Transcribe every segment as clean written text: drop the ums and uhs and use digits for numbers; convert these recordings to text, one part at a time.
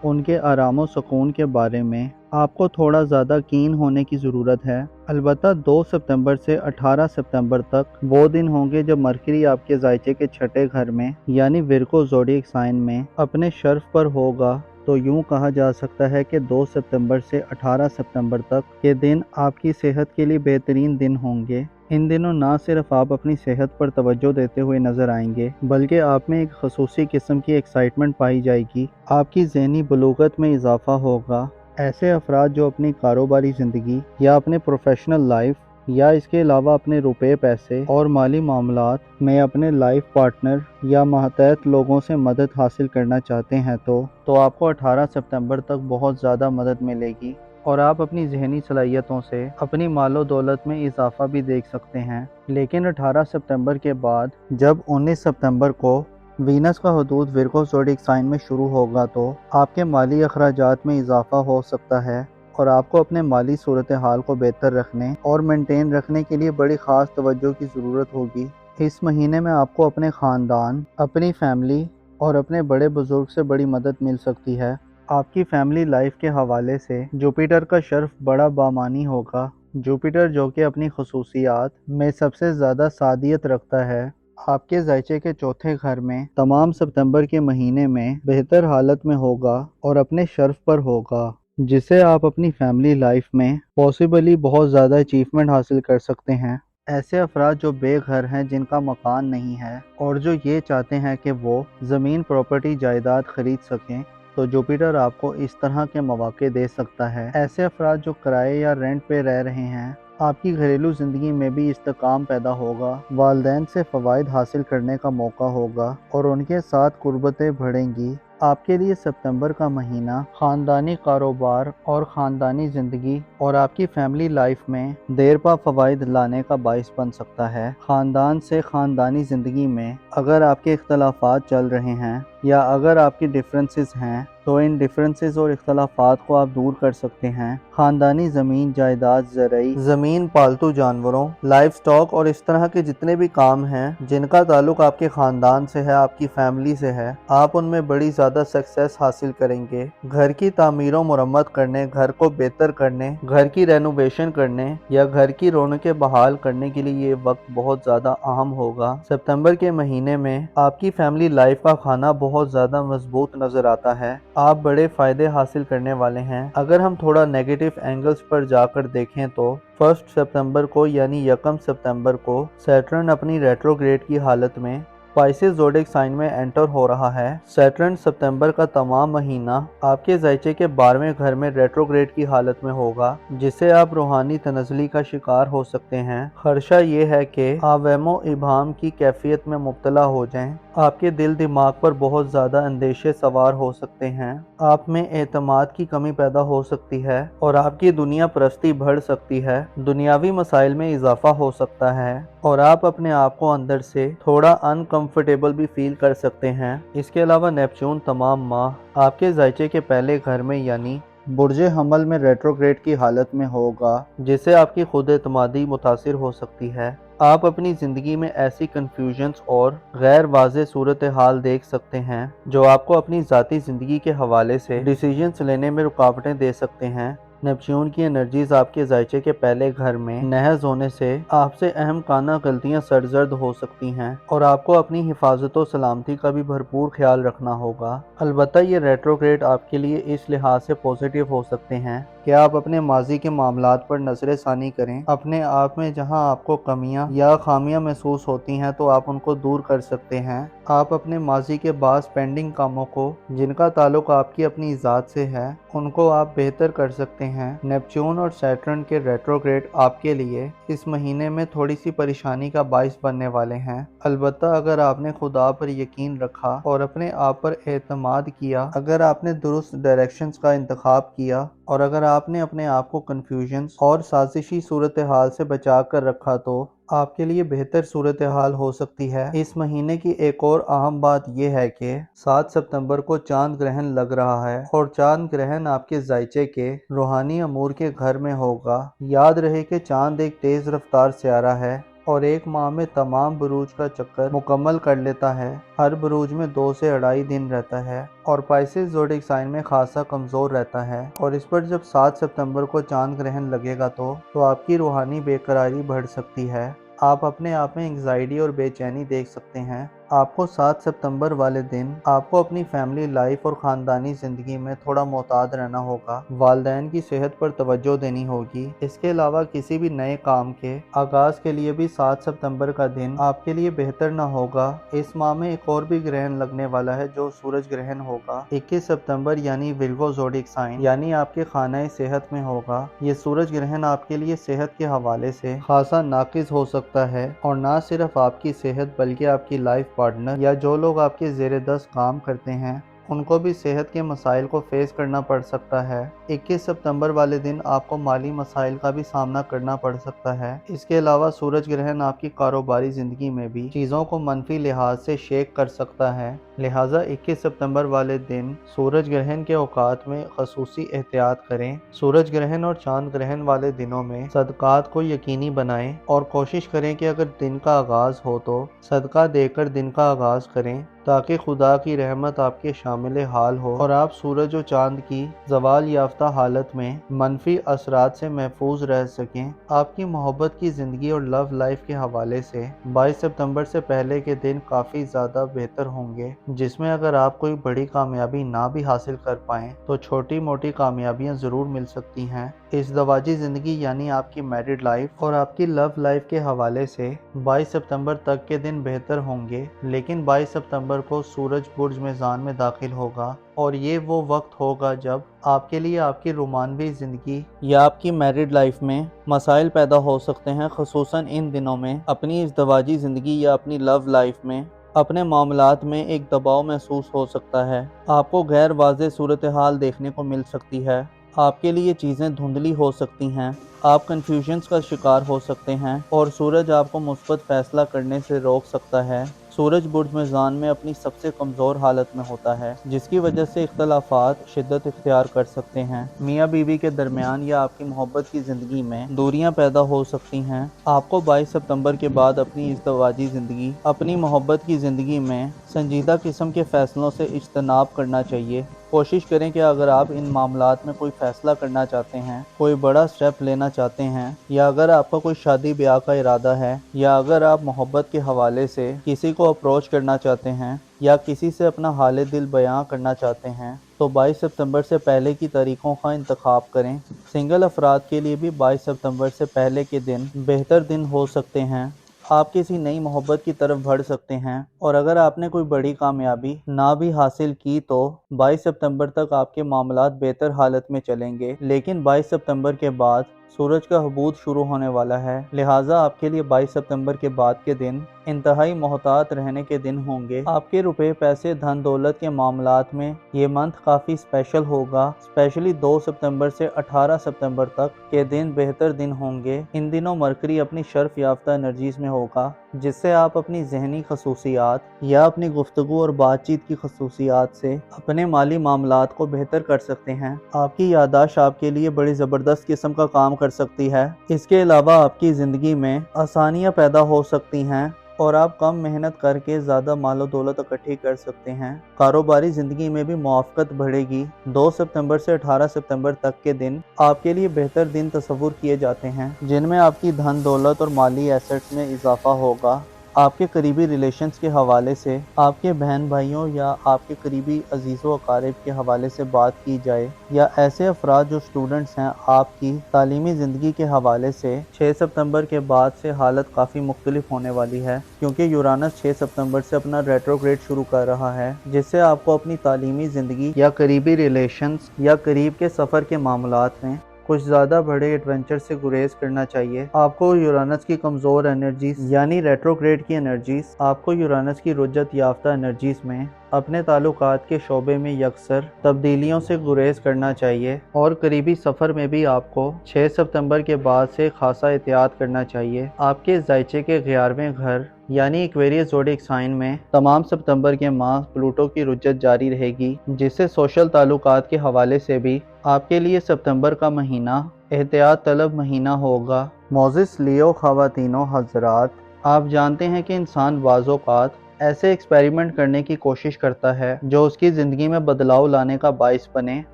ان کے آرام و سکون کے بارے میں آپ کو تھوڑا زیادہ کین ہونے کی ضرورت ہے۔ البتہ 2 ستمبر سے 18 ستمبر تک وہ دن ہوں گے جب مرکری آپ کے ذائچے کے چھٹے گھر میں یعنی ورگو زوڈیک سائن میں اپنے شرف پر ہوگا۔ تو یوں کہا جا سکتا ہے کہ 2 ستمبر سے 18 ستمبر تک کے دن آپ کی صحت کے لیے بہترین دن ہوں گے۔ ان دنوں نہ صرف آپ اپنی صحت پر توجہ دیتے ہوئے نظر آئیں گے بلکہ آپ میں ایک خصوصی قسم کی ایکسائٹمنٹ پائی جائے گی۔ آپ کی ذہنی بلوغت میں اضافہ ہوگا۔ ایسے افراد جو اپنی کاروباری زندگی یا اپنے پروفیشنل لائف یا اس کے علاوہ اپنے روپے پیسے اور مالی معاملات میں اپنے لائف پارٹنر یا ماتحت لوگوں سے مدد حاصل کرنا چاہتے ہیں تو آپ کو 18 ستمبر تک بہت زیادہ مدد ملے گی اور آپ اپنی ذہنی صلاحیتوں سے اپنی مال و دولت میں اضافہ بھی دیکھ سکتے ہیں۔ لیکن 18 ستمبر کے بعد جب 19 ستمبر کو وینس کا حدود ورگو زوڈیک سائن میں شروع ہوگا تو آپ کے مالی اخراجات میں اضافہ ہو سکتا ہے اور آپ کو اپنے مالی صورتحال کو بہتر رکھنے اور مینٹین رکھنے کے لیے بڑی خاص توجہ کی ضرورت ہوگی۔ اس مہینے میں آپ کو اپنے خاندان، اپنی فیملی اور اپنے بڑے بزرگ سے بڑی مدد مل سکتی ہے۔ آپ کی فیملی لائف کے حوالے سے جوپیٹر کا شرف بڑا بامانی ہوگا۔ جوپیٹر جو کہ اپنی خصوصیات میں سب سے زیادہ سعادت رکھتا ہے، آپ کے ذائچے کے چوتھے گھر میں تمام ستمبر کے مہینے میں بہتر حالت میں ہوگا اور اپنے شرف پر ہوگا، جس سے آپ اپنی فیملی لائف میں پاسبلی بہت زیادہ اچیومنٹ حاصل کر سکتے ہیں۔ ایسے افراد جو بے گھر ہیں، جن کا مکان نہیں ہے اور جو یہ چاہتے ہیں کہ وہ زمین پراپرٹی جائیداد خرید سکیں، تو جوپیٹر آپ کو اس طرح کے مواقع دے سکتا ہے۔ ایسے افراد جو کرائے یا رینٹ پہ رہ رہے ہیں، آپ کی گھریلو زندگی میں بھی استحکام پیدا ہوگا، والدین سے فوائد حاصل کرنے کا موقع ہوگا اور ان کے ساتھ قربتیں بڑھیں گی۔ آپ کے لیے ستمبر کا مہینہ خاندانی کاروبار اور خاندانی زندگی اور آپ کی فیملی لائف میں دیر پا فوائد لانے کا باعث بن سکتا ہے۔ خاندان سے خاندانی زندگی میں اگر آپ کے اختلافات چل رہے ہیں یا اگر آپ کی ڈفرینسز ہیں تو ان ڈفرینسز اور اختلافات کو آپ دور کر سکتے ہیں۔ خاندانی زمین جائیداد، زرعی زمین، پالتو جانوروں، لائف سٹاک اور اس طرح کے جتنے بھی کام ہیں جن کا تعلق آپ کے خاندان سے ہے، آپ کی فیملی سے ہے، آپ ان میں بڑی زیادہ سکسیس حاصل کریں گے۔ گھر کی تعمیر و مرمت کرنے، گھر کو بہتر کرنے، گھر کی رینوویشن کرنے یا گھر کی رونقیں بحال کرنے کے لیے یہ وقت بہت زیادہ اہم ہوگا۔ ستمبر کے مہینے میں آپ کی فیملی لائف کا کھانا بہت زیادہ مضبوط نظر آتا ہے۔ آپ بڑے فائدے حاصل کرنے والے ہیں۔ اگر ہم تھوڑا نیگیٹو اینگلز پر جا کر دیکھیں تو 1 ستمبر کو یعنی 1 ستمبر کو سیٹرن اپنی ریٹروگریڈ کی حالت میں پائسس زوڈیک سائن میں انٹر ہو رہا ہے۔ سیٹرن ستمبر کا تمام مہینہ آپ کے ذائچے کے 12ویں گھر میں ریٹروگریڈ کی حالت میں ہوگا، جس سے آپ روحانی تنزلی کا شکار ہو سکتے ہیں۔ خدشہ یہ ہے کہ آپ وہم و ابہام کی کیفیت میں مبتلا ہو جائیں۔ آپ کے دل دماغ پر بہت زیادہ اندیشے سوار ہو سکتے ہیں۔ آپ میں اعتماد کی کمی پیدا ہو سکتی ہے اور آپ کی دنیا پرستی بڑھ سکتی ہے۔ دنیاوی مسائل میں اضافہ ہو سکتا ہے اور آپ اپنے آپ کو اندر سے تھوڑا انکمفرٹیبل بھی فیل کر سکتے ہیں۔ اس کے علاوہ نیپچون تمام ماہ آپ کے ذائچے کے پہلے گھر میں یعنی برج حمل میں ریٹروگریڈ کی حالت میں ہوگا، جس سے آپ کی خود اعتمادی متاثر ہو سکتی ہے۔ آپ اپنی زندگی میں ایسی کنفیوژنز اور غیر واضح صورتحال دیکھ سکتے ہیں جو آپ کو اپنی ذاتی زندگی کے حوالے سے ڈیسیژنز لینے میں رکاوٹیں دے سکتے ہیں۔ نیپچون کی انرجیز آپ کے ذائچے کے پہلے گھر میں نہض ہونے سے آپ سے اہم کانہ غلطیاں سرزد ہو سکتی ہیں اور آپ کو اپنی حفاظت و سلامتی کا بھی بھرپور خیال رکھنا ہوگا۔ البتہ یہ ریٹروگریڈ آپ کے لیے اس لحاظ سے پازیٹیو ہو سکتے ہیں کہ آپ اپنے ماضی کے معاملات پر نظر ثانی کریں۔ اپنے آپ میں جہاں آپ کو کمیاں یا خامیاں محسوس ہوتی ہیں تو آپ ان کو دور کر سکتے ہیں۔ آپ اپنے ماضی کے بعض پینڈنگ کاموں کو جن کا تعلق آپ کی اپنی ذات سے ہے، ان کو آپ بہتر کر سکتے ہیں۔ نیپچون اور سیٹرن کے ریٹروگریڈ آپ کے لیے اس مہینے میں تھوڑی سی پریشانی کا باعث بننے والے ہیں۔ البتہ اگر آپ نے خدا پر یقین رکھا اور اپنے آپ پر اعتماد کیا، اگر آپ نے درست ڈائریکشنز کا انتخاب کیا اور اگر آپ نے اپنے آپ کو کنفیوژنز اور سازشی صورتحال سے بچا کر رکھا تو آپ کے لیے بہتر صورتحال ہو سکتی ہے۔ اس مہینے کی ایک اور اہم بات یہ ہے کہ 7 ستمبر کو چاند گرہن لگ رہا ہے اور چاند گرہن آپ کے ذائچے کے روحانی امور کے گھر میں ہوگا۔ یاد رہے کہ چاند ایک تیز رفتار سیارہ ہے اور ایک ماہ میں تمام بروج کا چکر مکمل کر لیتا ہے۔ ہر بروج میں 2 سے 2.5 دن رہتا ہے اور پائسز زوڈک سائن میں خاصا کمزور رہتا ہے، اور اس پر جب 7 ستمبر کو چاند گرہن لگے گا تو آپ کی روحانی بے قراری بڑھ سکتی ہے۔ آپ اپنے آپ میں انگزائٹی اور بے چینی دیکھ سکتے ہیں۔ آپ کو 7 ستمبر والے دن آپ کو اپنی فیملی لائف اور خاندانی زندگی میں تھوڑا محتاط رہنا ہوگا۔ والدین کی صحت پر توجہ دینی ہوگی۔ اس کے علاوہ کسی بھی نئے کام کے آغاز کے لیے بھی 7 ستمبر کا دن آپ کے لیے بہتر نہ ہوگا۔ اس ماہ میں ایک اور بھی گرہن لگنے والا ہے جو سورج گرہن ہوگا 21 ستمبر یعنی ورگو زوڈک سائن یعنی آپ کے خانہ صحت میں ہوگا۔ یہ سورج گرہن آپ کے لیے صحت کے حوالے سے خاصا ناقص ہو سکتا ہے، اور نہ صرف آپ کی صحت بلکہ آپ کی لائف پارٹنر یا جو لوگ آپ کے زیر دست کام کرتے ہیں ان کو بھی صحت کے مسائل کو فیس کرنا پڑ سکتا ہے۔ 21 ستمبر والے دن آپ کو مالی مسائل کا بھی سامنا کرنا پڑ سکتا ہے۔ اس کے علاوہ سورج گرہن آپ کی کاروباری زندگی میں بھی چیزوں کو منفی لحاظ سے شیک کر سکتا ہے، لہٰذا 21 ستمبر والے دن سورج گرہن کے اوقات میں خصوصی احتیاط کریں۔ سورج گرہن اور چاند گرہن والے دنوں میں صدقات کو یقینی بنائیں اور کوشش کریں کہ اگر دن کا آغاز ہو تو صدقہ دے کر دن کا آغاز کریں تاکہ خدا کی رحمت آپ کے شامل حال ہو اور آپ سورج و چاند کی زوال یافتہ حالت میں منفی اثرات سے محفوظ رہ سکیں۔ آپ کی محبت کی زندگی اور لو لائف کے حوالے سے 22 ستمبر سے پہلے کے دن کافی زیادہ بہتر ہوں گے، جس میں اگر آپ کوئی بڑی کامیابی نہ بھی حاصل کر پائیں تو چھوٹی موٹی کامیابیاں ضرور مل سکتی ہیں۔ ازدواجی زندگی یعنی آپ کی میرڈ لائف اور آپ کی لو لائف کے حوالے سے 22 ستمبر تک کے دن بہتر ہوں گے، لیکن 22 ستمبر کو سورج برج میزان میں داخل ہوگا اور یہ وہ وقت ہوگا جب آپ کے لیے آپ کی رومانوی زندگی یا آپ کی میرڈ لائف میں مسائل پیدا ہو سکتے ہیں۔ خصوصاً ان دنوں میں اپنی ازدواجی زندگی یا اپنی لو لائف میں اپنے معاملات میں ایک دباؤ محسوس ہو سکتا ہے۔ آپ کو غیر واضح صورتحال دیکھنے کو مل سکتی ہے، آپ کے لیے چیزیں دھندلی ہو سکتی ہیں، آپ کنفیوژنز کا شکار ہو سکتے ہیں اور سورج آپ کو مثبت فیصلہ کرنے سے روک سکتا ہے۔ سورج برج میزان میں اپنی سب سے کمزور حالت میں ہوتا ہے، جس کی وجہ سے اختلافات شدت اختیار کر سکتے ہیں۔ میاں بیوی کے درمیان یا آپ کی محبت کی زندگی میں دوریاں پیدا ہو سکتی ہیں۔ آپ کو 22 ستمبر کے بعد اپنی ازدواجی زندگی، اپنی محبت کی زندگی میں سنجیدہ قسم کے فیصلوں سے اجتناب کرنا چاہیے۔ کوشش کریں کہ اگر آپ ان معاملات میں کوئی فیصلہ کرنا چاہتے ہیں، کوئی بڑا سٹیپ لینا چاہتے ہیں، یا اگر آپ کا کوئی شادی بیاہ کا ارادہ ہے، یا اگر آپ محبت کے حوالے سے کسی کو اپروچ کرنا چاہتے ہیں یا کسی سے اپنا حال دل بیان کرنا چاہتے ہیں تو 22 ستمبر سے پہلے کی تاریخوں کا انتخاب کریں۔ سنگل افراد کے لیے بھی 22 ستمبر سے پہلے کے دن بہتر دن ہو سکتے ہیں۔ آپ کسی نئی محبت کی طرف بڑھ سکتے ہیں، اور اگر آپ نے کوئی بڑی کامیابی نہ بھی حاصل کی تو 22 ستمبر تک آپ کے معاملات بہتر حالت میں چلیں گے، لیکن 22 ستمبر کے بعد سورج کا حبوط شروع ہونے والا ہے، لہٰذا آپ کے لیے 22 ستمبر کے بعد کے دن انتہائی محتاط رہنے کے دن ہوں گے۔ آپ کے روپے پیسے دھن دولت کے معاملات میں یہ منتھ کافی اسپیشل ہوگا، اسپیشلی 2 ستمبر سے 18 ستمبر تک کے دن بہتر دن ہوں گے۔ ان دنوں مرکری اپنی شرف یافتہ انرجیز میں ہوگا، جس سے آپ اپنی ذہنی خصوصیات یا اپنی گفتگو اور بات چیت کی خصوصیات سے اپنے مالی معاملات کو بہتر کر سکتے ہیں۔ آپ کی یادداشت آپ کے لیے بڑی زبردست قسم کا کام کر سکتی ہے۔ اس کے علاوہ آپ کی زندگی میں آسانیاں پیدا ہو سکتی ہیں اور آپ کم محنت کر کے زیادہ مال و دولت اکٹھی کر سکتے ہیں۔ کاروباری زندگی میں بھی موافقت بڑھے گی۔ 2 ستمبر سے 18 ستمبر تک کے دن آپ کے لیے بہتر دن تصور کیے جاتے ہیں، جن میں آپ کی دھن دولت اور مالی ایسٹس میں اضافہ ہوگا۔ آپ کے قریبی ریلیشنز کے حوالے سے آپ کے بہن بھائیوں یا آپ کے قریبی عزیز و اقارب کے حوالے سے بات کی جائے، یا ایسے افراد جو اسٹوڈنٹس ہیں آپ کی تعلیمی زندگی کے حوالے سے 6 ستمبر کے بعد سے حالت کافی مختلف ہونے والی ہے، کیونکہ یورانس 6 ستمبر سے اپنا ریٹروگریڈ شروع کر رہا ہے، جس سے آپ کو اپنی تعلیمی زندگی یا قریبی ریلیشنز یا قریب کے سفر کے معاملات میں کچھ زیادہ بڑے ایڈونچر سے گریز کرنا چاہیے۔ آپ کو یورانس کی کمزور انرجیز یعنی ریٹروگریڈ کی انرجیز، آپ کو یورانس کی رجت یافتہ انرجیز میں اپنے تعلقات کے شعبے میں یکسر تبدیلیوں سے گریز کرنا چاہیے، اور قریبی سفر میں بھی آپ کو 6 ستمبر کے بعد سے خاصا احتیاط کرنا چاہیے۔ آپ کے ذائچے کے 11ویں گھر یعنی ایکویریس زوڈک سائن میں تمام ستمبر کے ماہ پلوٹو کی رجت جاری رہے گی، جس سے سوشل تعلقات کے حوالے سے بھی آپ کے لیے ستمبر کا مہینہ احتیاط طلب مہینہ ہوگا۔ معزز لیو خواتین و حضرات، آپ جانتے ہیں کہ انسان بعض اوقات ایسے ایکسپیریمنٹ کرنے کی کوشش کرتا ہے جو اس کی زندگی میں بدلاؤ لانے کا باعث بنے،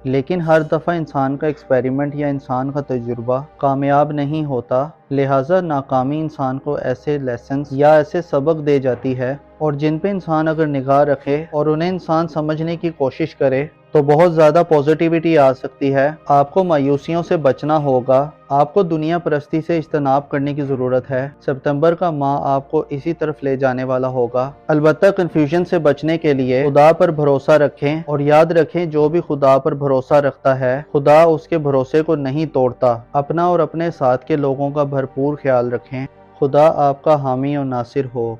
لیکن ہر دفعہ انسان کا ایکسپیریمنٹ یا انسان کا تجربہ کامیاب نہیں ہوتا۔ لہٰذا ناکامی انسان کو ایسے لیسنز یا ایسے سبق دے جاتی ہے، اور جن پہ انسان اگر نگاہ رکھے اور انہیں انسان سمجھنے کی کوشش کرے تو بہت زیادہ پازیٹیوٹی آ سکتی ہے۔ آپ کو مایوسیوں سے بچنا ہوگا، آپ کو دنیا پرستی سے اجتناب کرنے کی ضرورت ہے۔ ستمبر کا ماہ آپ کو اسی طرف لے جانے والا ہوگا۔ البتہ کنفیوژن سے بچنے کے لیے خدا پر بھروسہ رکھیں، اور یاد رکھیں جو بھی خدا پر بھروسہ رکھتا ہے خدا اس کے بھروسے کو نہیں توڑتا۔ اپنا اور اپنے ساتھ کے لوگوں کا بھرپور خیال رکھیں۔ خدا آپ کا حامی و ناصر ہو۔